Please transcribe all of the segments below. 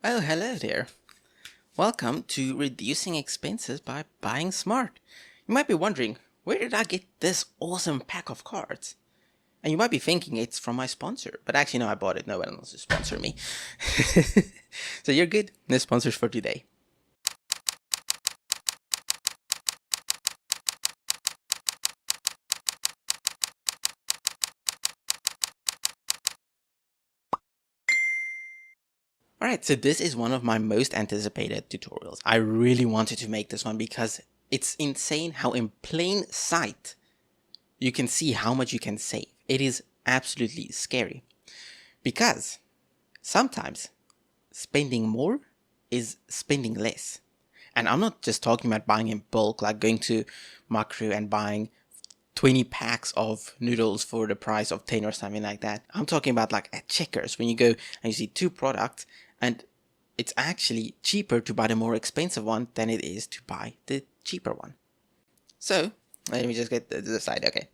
Oh, hello there. Welcome to Reducing Expenses by Buying Smart. You might be wondering, where did I get this awesome pack of cards? And you might be thinking it's from my sponsor, but actually, no, I bought it. No one wants to sponsor me. So you're good. No sponsors for today. Alright, so this is one of my most anticipated tutorials. I really wanted to make this one because it's insane how in plain sight you can see how much you can save. It is absolutely scary because sometimes spending more is spending less. And I'm not just talking about buying in bulk, like going to Makro and buying 20 packs of noodles for the price of 10 or something like that. I'm talking about like at Checkers when you go and you see two products and it's actually cheaper to buy the more expensive one than it is to buy the cheaper one. So, let me just get to the side, okay.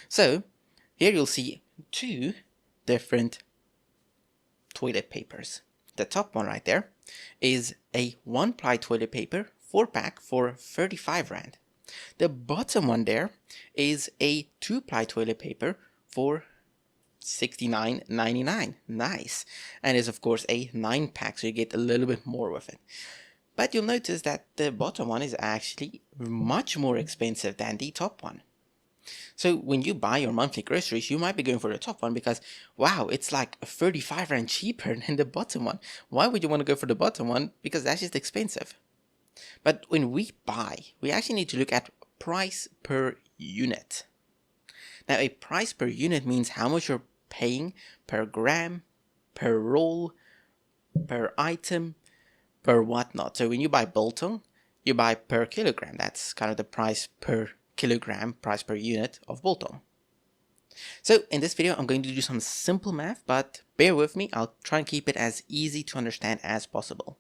So, here you'll see two different toilet papers. The top one right there is a 1-ply toilet paper 4-pack for 35 Rand. The bottom one there is a 2-ply toilet paper for 69.99. Nice. And is of course a 9-pack, so you get a little bit more with it. But you'll notice that the bottom one is actually much more expensive than the top one. So when you buy your monthly groceries, you might be going for the top one because, wow, it's like 35 Rand cheaper than the bottom one. Why would you want to go for the bottom one? Because that's just expensive. But when we buy, we actually need to look at price per unit. Now, a price per unit means how much you're paying per gram, per roll, per item, per whatnot. So when you buy biltong, you buy per kilogram. That's kind of the price per kilogram, price per unit of biltong. So in this video, I'm going to do some simple math, but bear with me. I'll try and keep it as easy to understand as possible.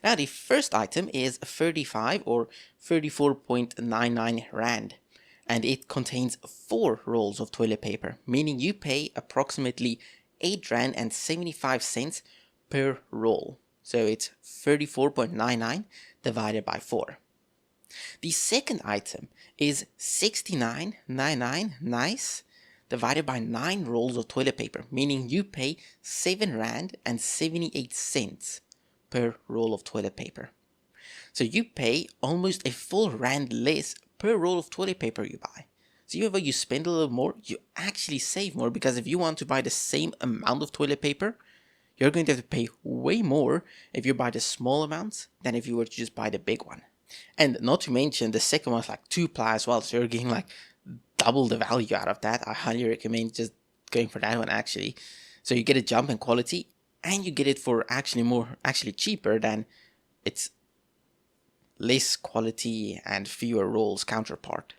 Now the first item is 35 or 34.99 Rand, and it contains 4 rolls of toilet paper, meaning you pay approximately 8 Rand and 75 cents per roll. So it's 34.99 divided by 4. The second item is 69.99, nice, divided by 9 rolls of toilet paper, meaning you pay 7 Rand and 78 cents per roll of toilet paper. So you pay almost a full Rand less per roll of toilet paper you buy. So even though you spend a little more, you actually save more, because if you want to buy the same amount of toilet paper, you're going to have to pay way more if you buy the small amounts than if you were to just buy the big one. And not to mention the second one's like 2-ply as well, so you're getting like double the value out of that. I highly recommend just going for that one actually. So you get a jump in quality and you get it for actually cheaper than its less quality and fewer rolls counterpart.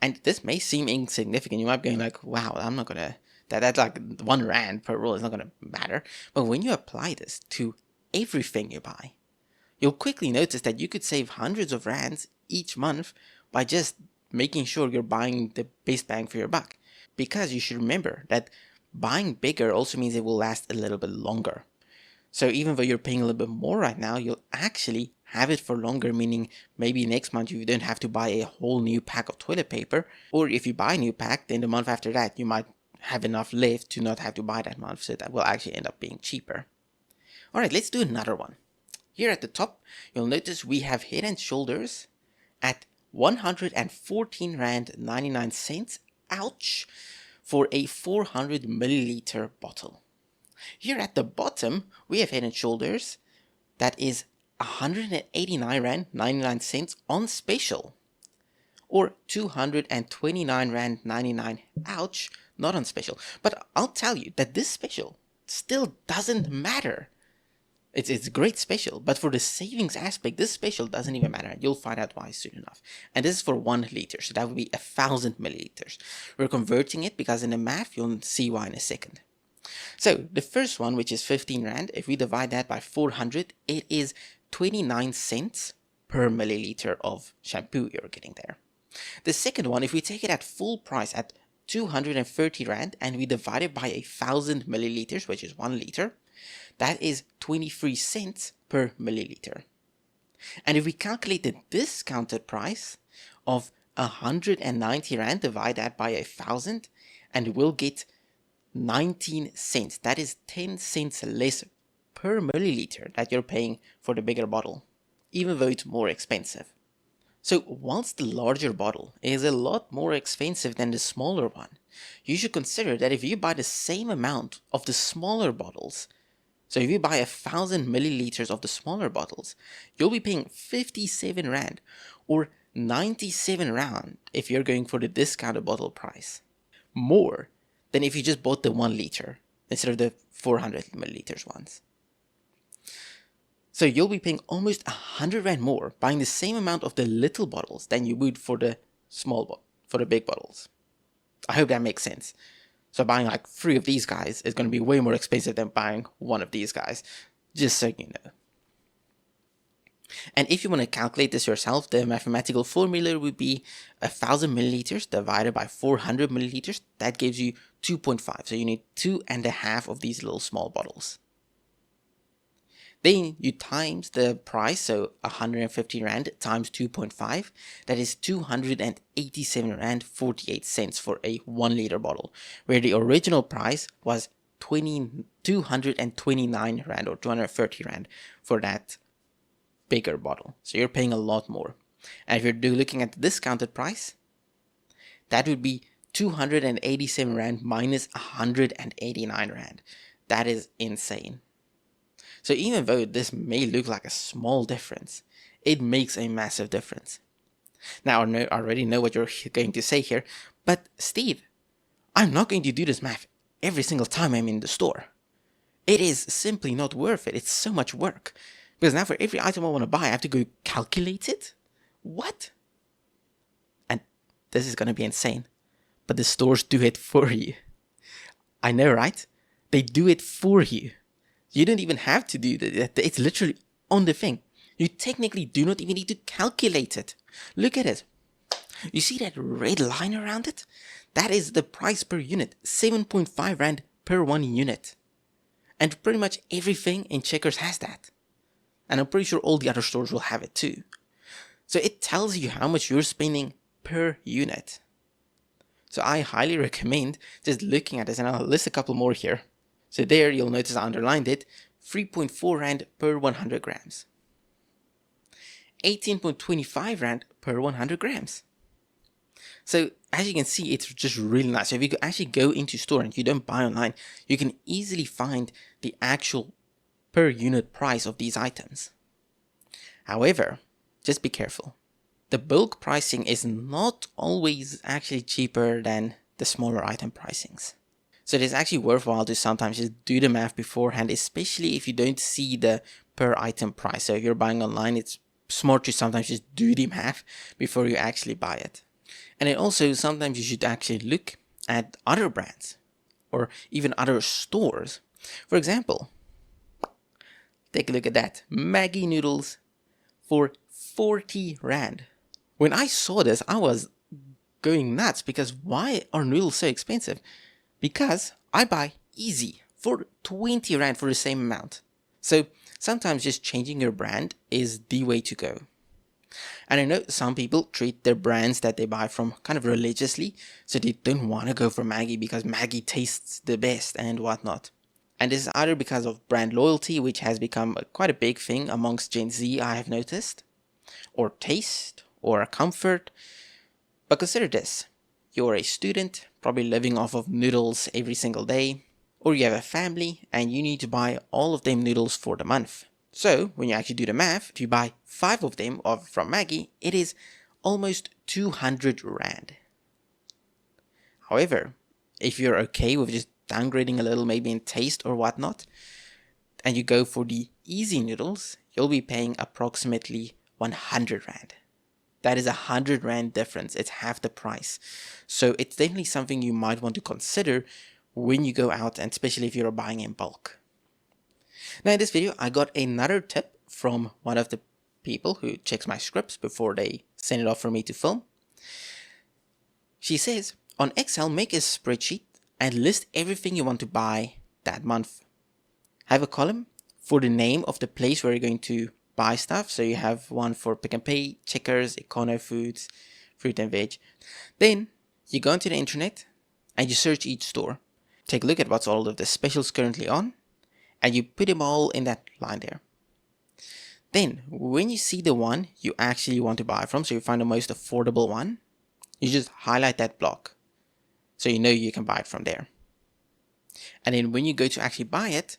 And this may seem insignificant. You might be going like, wow, I'm not gonna, that's like 1 Rand per roll is not gonna matter. But when you apply this to everything you buy, you'll quickly notice that you could save hundreds of Rands each month by just making sure you're buying the best bang for your buck. Because you should remember that buying bigger also means it will last a little bit longer. So even though you're paying a little bit more right now, you'll actually have it for longer, meaning maybe next month you don't have to buy a whole new pack of toilet paper. Or if you buy a new pack, then the month after that, you might have enough left to not have to buy that month. So that will actually end up being cheaper. All right, let's do another one. Here at the top, you'll notice we have Head and Shoulders at 114 Rand 99 cents, ouch, for a 400 milliliter bottle. Here at the bottom, we have Head and Shoulders that is 189 Rand 99 cents on special, or 229 Rand 99, ouch, not on special. But I'll tell you that this special still doesn't matter. It's a great special, but for the savings aspect, this special doesn't even matter. You'll find out why soon enough. And this is for 1 liter, so that would be 1,000 milliliters. We're converting it because in the math, you'll see why in a second. So the first one, which is 15 Rand, if we divide that by 400, it is 29 cents per milliliter of shampoo you're getting there. The second one, if we take it at full price at 230 Rand and we divide it by 1,000 milliliters, which is 1 liter, that is 23 cents per milliliter. And if we calculate the discounted price of 190 Rand, divide that by 1,000, and we'll get 19 cents. That is 10 cents less per milliliter that you're paying for the bigger bottle, even though it's more expensive. So whilst the larger bottle is a lot more expensive than the smaller one, you should consider that if you buy the same amount of the smaller bottles, so if you buy 1,000 milliliters of the smaller bottles, you'll be paying 57 Rand or 97 Rand if you're going for the discounted bottle price, more than if you just bought the 1 liter instead of the 400 milliliters ones. So you'll be paying almost 100 Rand more buying the same amount of the little bottles than you would for the for the big bottles. I hope that makes sense. So buying like 3 of these guys is going to be way more expensive than buying 1 of these guys, just so you know. And if you want to calculate this yourself, the mathematical formula would be 1,000 milliliters divided by 400 milliliters. That gives you 2.5. So you need 2.5 of these little small bottles. Then you times the price, so 150 Rand times 2.5, that is 287 Rand 48 cents for a 1 liter bottle, where the original price was 229 Rand or 230 Rand for that bigger bottle. So you're paying a lot more. And if you're looking at the discounted price, that would be 287 Rand minus 189 Rand. That is insane. So even though this may look like a small difference, it makes a massive difference. Now I already know what you're going to say here, but Steve, I'm not going to do this math every single time I'm in the store. It is simply not worth it. It's so much work. Because now for every item I want to buy, I have to go calculate it? What? And this is going to be insane. But the stores do it for you. I know, right? They do it for you. You don't even have to do that. It's literally on the thing. You technically do not even need to calculate it. Look at it. You see that red line around it? That is the price per unit. 7.5 Rand per 1 unit. And pretty much everything in Checkers has that. And I'm pretty sure all the other stores will have it too. So it tells you how much you're spending per unit. So I highly recommend just looking at this, and I'll list a couple more here. So there you'll notice I underlined it, 3.4 Rand per 100 grams. 18.25 Rand per 100 grams. So as you can see, it's just really nice. So if you actually go into store and you don't buy online, you can easily find the actual per unit price of these items. However, just be careful. The bulk pricing is not always actually cheaper than the smaller item pricings. So it is actually worthwhile to sometimes just do the math beforehand, especially if you don't see the per item price. So if you're buying online, it's smart to sometimes just do the math before you actually buy it. And then also sometimes you should actually look at other brands or even other stores. For example, take a look at that. Maggi noodles for 40 Rand. When I saw this, I was going nuts because why are noodles so expensive? Because I buy Easy for 20 Rand for the same amount. So sometimes just changing your brand is the way to go. And I know some people treat their brands that they buy from kind of religiously, so they don't want to go for Maggi because Maggi tastes the best and whatnot. And this is either because of brand loyalty, which has become quite a big thing amongst Gen Z, I have noticed, or taste, or comfort. But consider this. You're a student, probably living off of noodles every single day, or you have a family and you need to buy all of them noodles for the month. So when you actually do the math, if you buy 5 of them from Maggi, it is almost 200 Rand. However, if you're okay with just downgrading a little maybe in taste or whatnot, and you go for the Easy noodles, you'll be paying approximately 100 Rand. That is 100 Rand difference. It's half the price. So it's definitely something you might want to consider when you go out, and especially if you're buying in bulk. Now in this video, I got another tip from one of the people who checks my scripts before they send it off for me to film. She says, On Excel, make a spreadsheet and list everything you want to buy that month. Have a column for the name of the place where you're going to buy stuff. So you have one for Pick and Pay, Checkers, Econo Foods, Fruit and Veg. Then you go onto the internet and you search each store. Take a look at what's all of the specials currently on, and you put them all in that line there. Then when you see the one you actually want to buy from, so you find the most affordable one, you just highlight that block so you know you can buy it from there. And then when you go to actually buy it,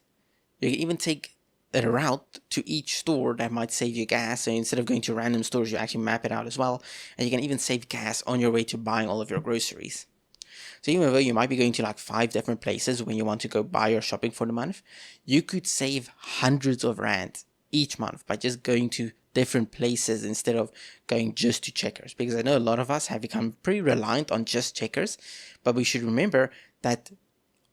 you can even take a route to each store that might save you gas. So instead of going to random stores, you actually map it out as well. And you can even save gas on your way to buying all of your groceries. So even though you might be going to like 5 different places when you want to go buy your shopping for the month, you could save hundreds of rand each month by just going to different places instead of going just to Checkers. Because I know a lot of us have become pretty reliant on just Checkers, but we should remember that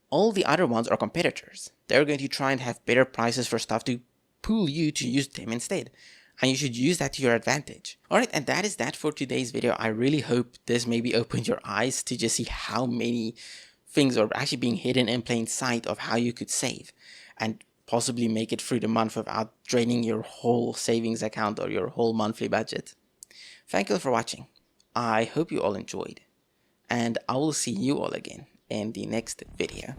all the other ones are competitors. They're going to try and have better prices for stuff to pull you to use them instead. And you should use that to your advantage. Alright, and that is that for today's video. I really hope this maybe opened your eyes to just see how many things are actually being hidden in plain sight of how you could save. And possibly make it through the month without draining your whole savings account or your whole monthly budget. Thank you all for watching. I hope you all enjoyed. And I will see you all again in the next video.